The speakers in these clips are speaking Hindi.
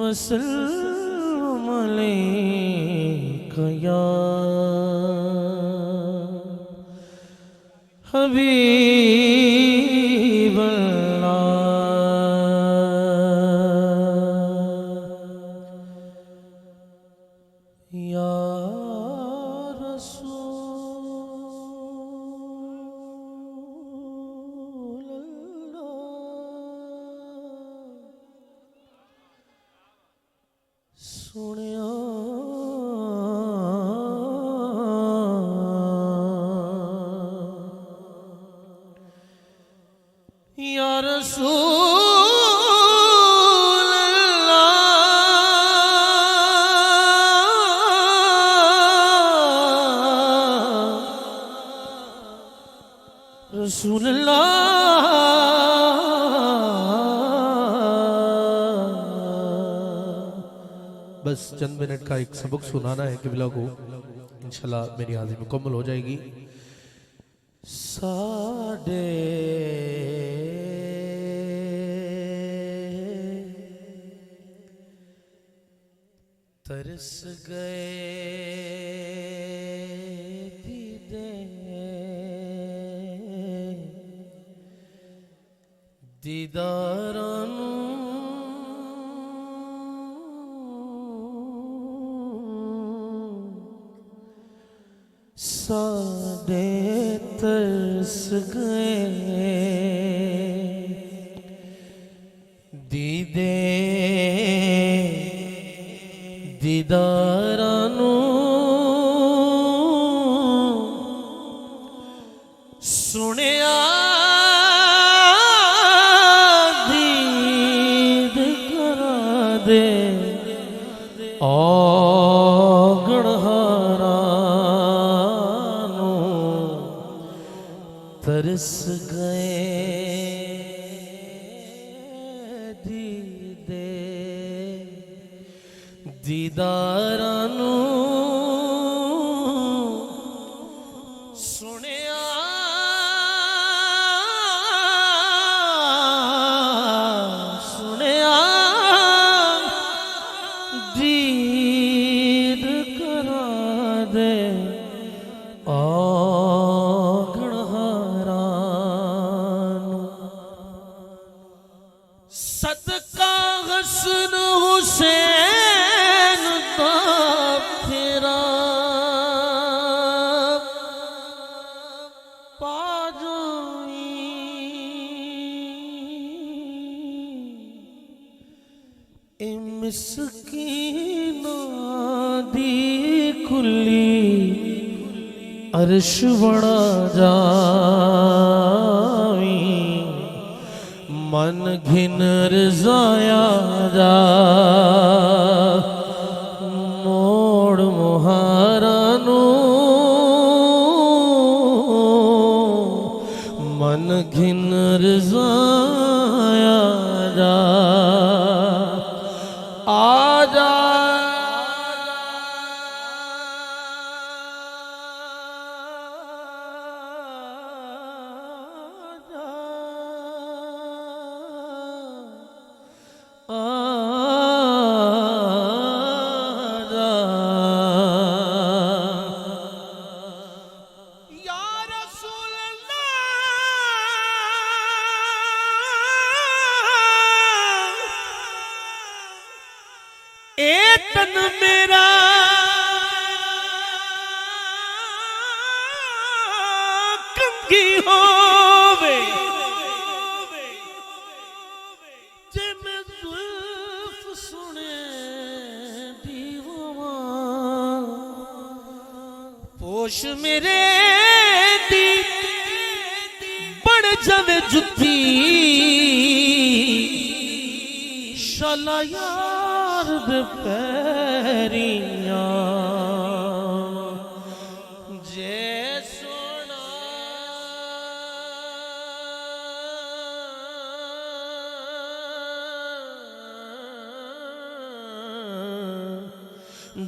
वसल्लम अलैका या हबीब अल्लाह या रसूल अल्लाह सुनिया या रसूल अल्लाह रसूल अल्लाह। बस चंद मिनट का एक सबक सुनाना है किबला को, इंशाल्लाह मेरी हाजिरी मुकम्मल हो जाएगी। साडे तरस गए दीदे दीदारां नू साडे तरस गए दीदे दीदारां नू सुनिया दीद करा दे औगणहारां नू तरस गए दीदे दीदारां नू सुनिया सुनिया दीद करा दे औगणहारां नू सदका हसन हुसैन तेरा पाजोई मिस्कीना दी खुली अर्श बड़ा जावी मन घिन रजाया जा मोड़ मुहारा नू मन घिन रजाया जा आजा तन मेरा कंगी होवे जे मैं जुल्फ सुने दीवा पोश मेरे दी बड़ जावे जुत्ती शाला यार दे पैरियां जे सोना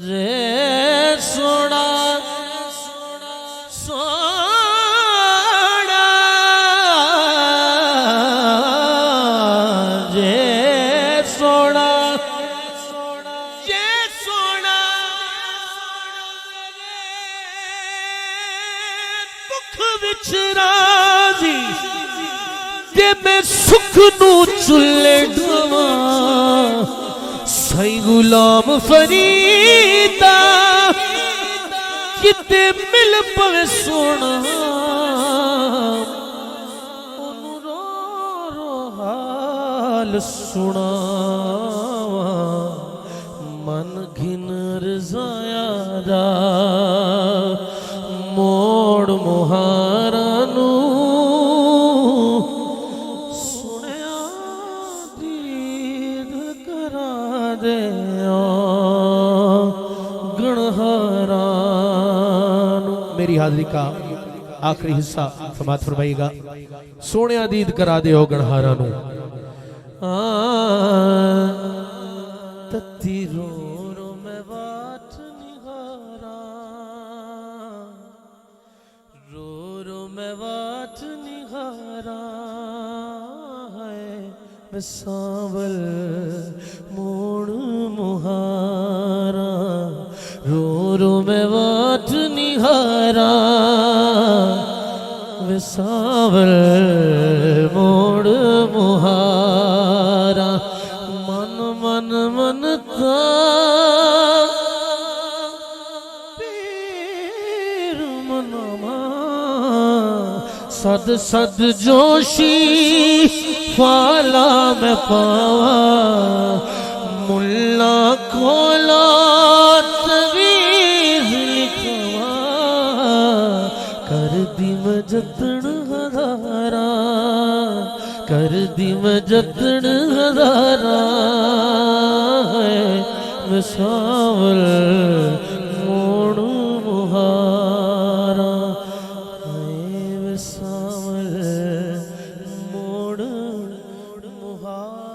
जे सोना सोना जे सोना सुख नू चुले ढवा सही गुलाम फरीदा किते मिल पवे सोना ओनू रो रो हाल सुनावा मन घिन रजाया दा मोड़ मुहारा नू सुनिया दीद करा दे गणहारा नू। मेरी हाजिरी का आखिरी हिस्सा समाप्त फरमाइएगा। सोने दीद करा दे गणहारा नू तत्ती रो रो मैं बाट निहारा रो रो मैं बाट निहारा है मैं सांवल मोड़ मुहारा रो रो मैं बाट निहारा वे सांवल मोड़ मुहारा मन मन मनता पीर मनमा सद सद जोशी फाला में पावा मुल्ला खोला तवीज लिखवा कर दी मैं जतन हजारा कर दी मैं जतन हजारा है मैं सांवल मोड़ मुहारा है मैं सांवल मोड़ मुहारा।